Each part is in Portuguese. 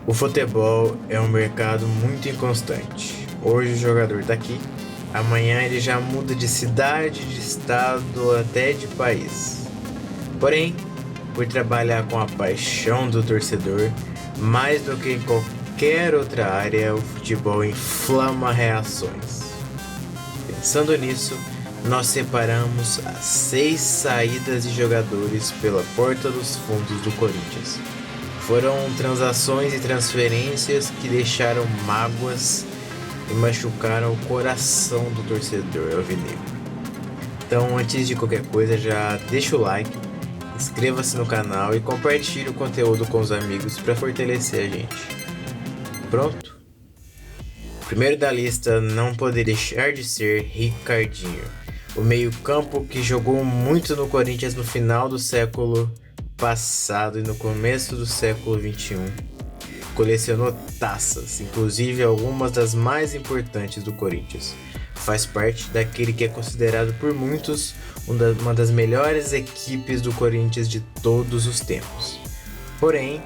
O futebol é um mercado muito inconstante. Hoje o jogador está aqui, amanhã ele já muda de cidade, de estado, até de país. Porém, por trabalhar com a paixão do torcedor, mais do que em qualquer outra área, o futebol inflama reações. Pensando nisso, nós separamos as 6 saídas de jogadores pela porta dos fundos do Corinthians. Foram transações e transferências que deixaram mágoas e machucaram o coração do torcedor alvinegro. Então, antes de qualquer coisa, já deixa o like, inscreva-se no canal e compartilhe o conteúdo com os amigos para fortalecer a gente. Pronto? O primeiro da lista não poderia deixar de ser Ricardinho, o meio-campo que jogou muito no Corinthians no final do século passado e no começo do século XXI. Colecionou taças, inclusive algumas das mais importantes do Corinthians. Faz parte daquele que é considerado por muitos uma das melhores equipes do Corinthians de todos os tempos. Porém,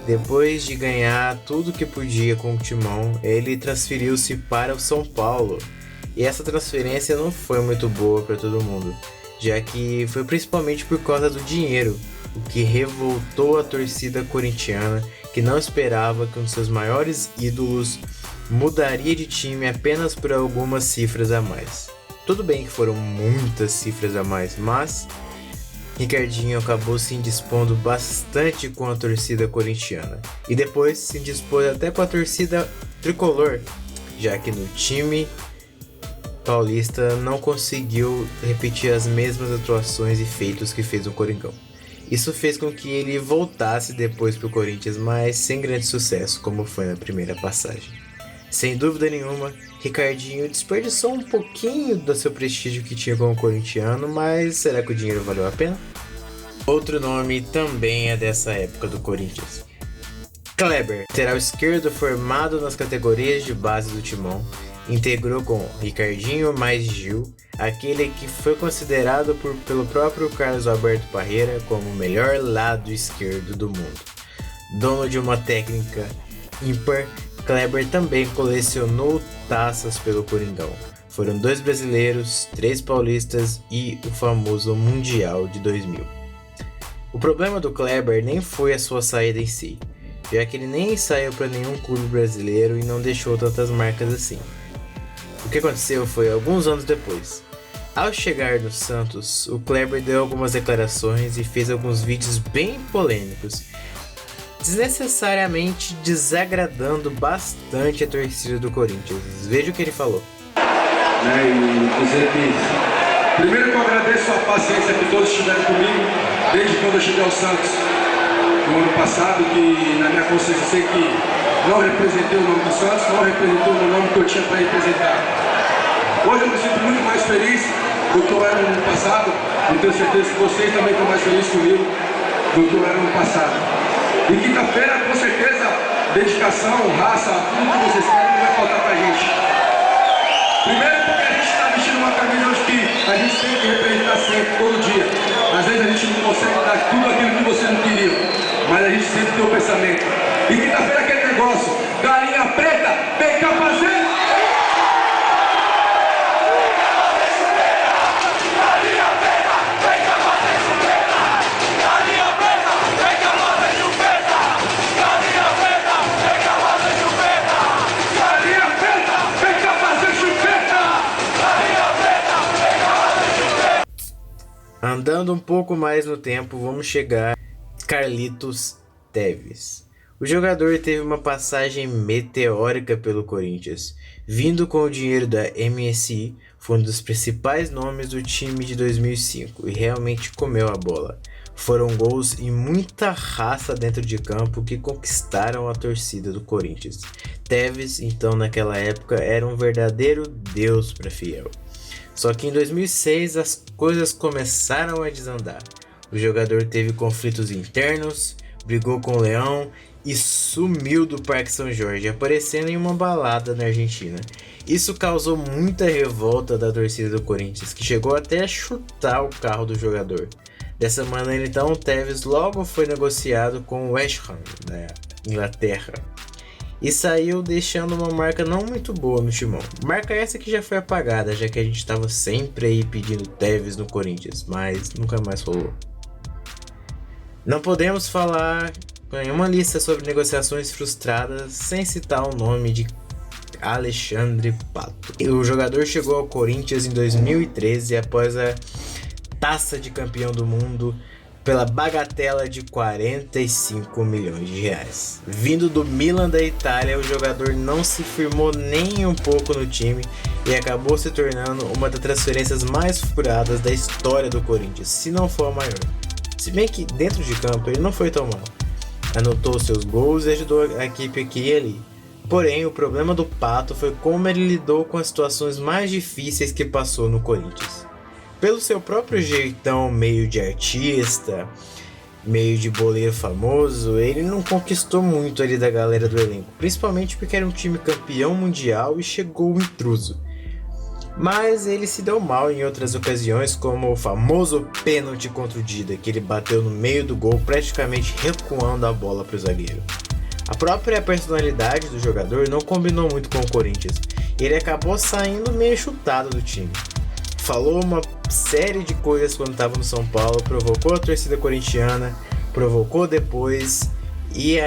depois de ganhar tudo que podia com o Timão, ele transferiu-se para o São Paulo. E essa transferência não foi muito boa para todo mundo, já que foi principalmente por causa do dinheiro, o que revoltou a torcida corintiana, que não esperava que um dos seus maiores ídolos mudaria de time apenas por algumas cifras a mais. Tudo bem que foram muitas cifras a mais, mas Ricardinho acabou se indispondo bastante com a torcida corintiana, e depois se indispôs até com a torcida tricolor, já que no time paulista não conseguiu repetir as mesmas atuações e feitos que fez no Coringão. Isso fez com que ele voltasse depois para o Corinthians, mas sem grande sucesso, como foi na primeira passagem. Sem dúvida nenhuma, Ricardinho desperdiçou um pouquinho do seu prestígio que tinha como corintiano, mas será que o dinheiro valeu a pena? Outro nome também é dessa época do Corinthians. Kleber, lateral esquerdo formado nas categorias de base do Timão, integrou com Ricardinho mais Gil, aquele que foi considerado pelo próprio Carlos Alberto Parreira como o melhor lado esquerdo do mundo. Dono de uma técnica ímpar, Kleber também colecionou taças pelo Coringão. Foram 2 brasileiros, 3 paulistas e o famoso Mundial de 2000. O problema do Kleber nem foi a sua saída em si, já que ele nem saiu para nenhum clube brasileiro e não deixou tantas marcas assim. O que aconteceu foi alguns anos depois. Ao chegar no Santos, o Kleber deu algumas declarações e fez alguns vídeos bem polêmicos, desnecessariamente desagradando bastante a torcida do Corinthians. Veja o que ele falou. E dizer que, primeiro que eu agradeço a paciência que todos tiveram comigo, desde quando eu cheguei ao Santos no ano passado, que na minha consciência eu sei que não representei o nome do Santos, não representou o nome que eu tinha para representar. Hoje eu me sinto muito mais feliz do que eu era no ano passado, e tenho certeza que vocês também estão mais felizes comigo do que eu era no ano passado. E quinta-feira, com certeza, dedicação, raça, tudo que vocês querem não vai faltar pra gente. Primeiro porque a gente está vestindo uma camisa que a gente tem que representar sempre, todo dia. Às vezes a gente não consegue dar tudo aquilo que vocês não queriam, mas a gente sempre tem o pensamento. E quinta-feira aquele negócio, galinha preta, vem cá fazer! Andando um pouco mais no tempo, vamos chegar a Carlitos Tevez. O jogador teve uma passagem meteórica pelo Corinthians. Vindo com o dinheiro da MSI, foi um dos principais nomes do time de 2005 e realmente comeu a bola. Foram gols e muita raça dentro de campo que conquistaram a torcida do Corinthians. Tevez, então naquela época, era um verdadeiro deus para fiel. Só que em 2006 as coisas começaram a desandar. O jogador teve conflitos internos, brigou com o Leão e sumiu do Parque São Jorge, aparecendo em uma balada na Argentina. Isso causou muita revolta da torcida do Corinthians, que chegou até a chutar o carro do jogador. Dessa maneira então, o Tevez logo foi negociado com o West Ham, Inglaterra, e saiu deixando uma marca não muito boa no timão. Marca essa que já foi apagada, já que a gente estava sempre aí pedindo Tevez no Corinthians, mas nunca mais rolou. Não podemos falar em uma lista sobre negociações frustradas sem citar o nome de Alexandre Pato. O jogador chegou ao Corinthians em 2013 após a Taça de Campeão do Mundo pela bagatela de 45 milhões de reais. Vindo do Milan da Itália, o jogador não se firmou nem um pouco no time e acabou se tornando uma das transferências mais furadas da história do Corinthians, se não for a maior. Se bem que dentro de campo ele não foi tão mal. Anotou seus gols e ajudou a equipe aqui e ali. Porém, o problema do Pato foi como ele lidou com as situações mais difíceis que passou no Corinthians. Pelo seu próprio jeitão meio de artista, meio de boleiro famoso, ele não conquistou muito ali da galera do elenco, principalmente porque era um time campeão mundial e chegou um intruso. Mas ele se deu mal em outras ocasiões, como o famoso pênalti contra o Dida, que ele bateu no meio do gol, praticamente recuando a bola para o zagueiro. A própria personalidade do jogador não combinou muito com o Corinthians, e ele acabou saindo meio chutado do time. Falou uma série de coisas quando estava no São Paulo, provocou a torcida corintiana, provocou depois, e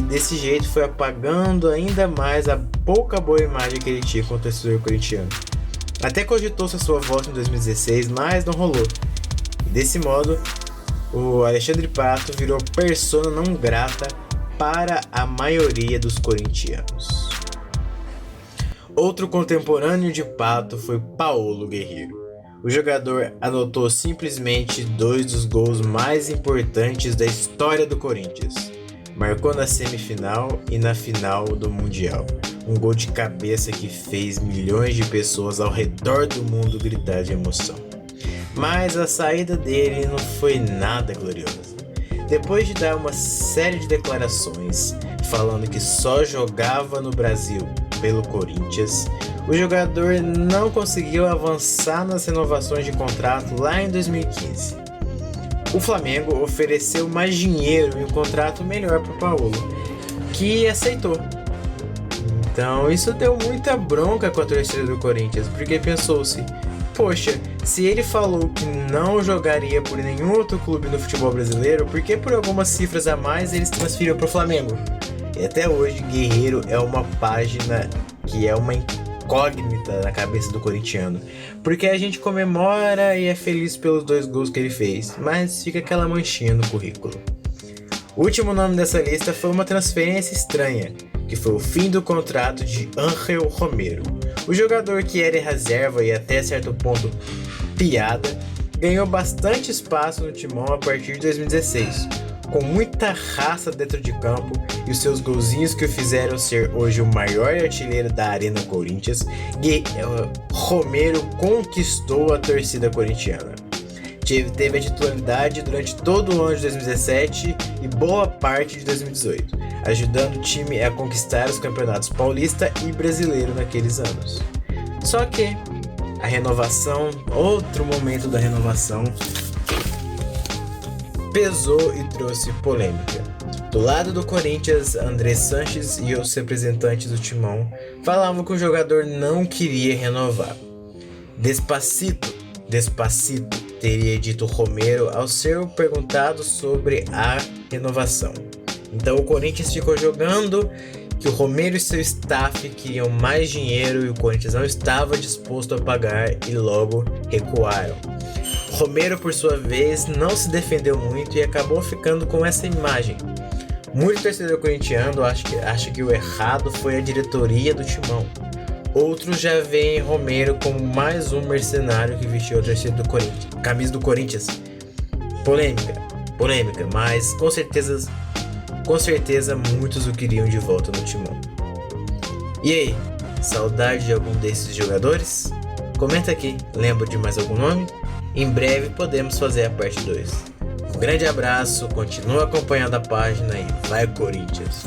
desse jeito foi apagando ainda mais a pouca boa imagem que ele tinha com o torcedor corintiano. Até cogitou-se a sua volta em 2016, mas não rolou. E desse modo, o Alexandre Pato virou persona não grata para a maioria dos corintianos. Outro contemporâneo de Pato foi Paulo Guerreiro. O jogador anotou simplesmente 2 dos gols mais importantes da história do Corinthians. Marcou na semifinal e na final do Mundial. Um gol de cabeça que fez milhões de pessoas ao redor do mundo gritar de emoção. Mas a saída dele não foi nada gloriosa. Depois de dar uma série de declarações falando que só jogava no Brasil pelo Corinthians, o jogador não conseguiu avançar nas renovações de contrato lá em 2015. O Flamengo ofereceu mais dinheiro e um contrato melhor para o Paulo, que aceitou. Então isso deu muita bronca com a torcida do Corinthians, porque pensou-se, poxa, se ele falou que não jogaria por nenhum outro clube no futebol brasileiro, por que por algumas cifras a mais ele se transferiu para o Flamengo? E até hoje Guerreiro é uma página que é uma incógnita na cabeça do corintiano, porque a gente comemora e é feliz pelos 2 gols que ele fez, mas fica aquela manchinha no currículo. O último nome dessa lista foi uma transferência estranha, que foi o fim do contrato de Ángel Romero. O jogador que era reserva e até certo ponto piada, ganhou bastante espaço no timão a partir de 2016, com muita raça dentro de campo e os seus golzinhos que o fizeram ser hoje o maior artilheiro da Arena Corinthians, Romero conquistou a torcida corintiana. Teve a titularidade durante todo o ano de 2017 e boa parte de 2018, ajudando o time a conquistar os campeonatos paulista e brasileiro naqueles anos. Só que a renovação, outro momento da renovação, pesou e trouxe polêmica. Do lado do Corinthians, André Sanches e os representantes do timão falavam que o jogador não queria renovar. Despacito teria dito Romero ao ser perguntado sobre a renovação. Então o Corinthians ficou jogando que o Romero e seu staff queriam mais dinheiro e o Corinthians não estava disposto a pagar e logo recuaram. Romero, por sua vez, não se defendeu muito e acabou ficando com essa imagem. Muito torcedor corintiano acha que o errado foi a diretoria do timão. Outros já veem Romero como mais um mercenário que vestiu a torcida do Corinthians, camisa do Corinthians. Polêmica, mas com certeza muitos o queriam de volta no timão. E aí, saudade de algum desses jogadores? Comenta aqui, lembra de mais algum nome? Em breve podemos fazer a parte 2. Um grande abraço, continua acompanhando a página e vai Corinthians!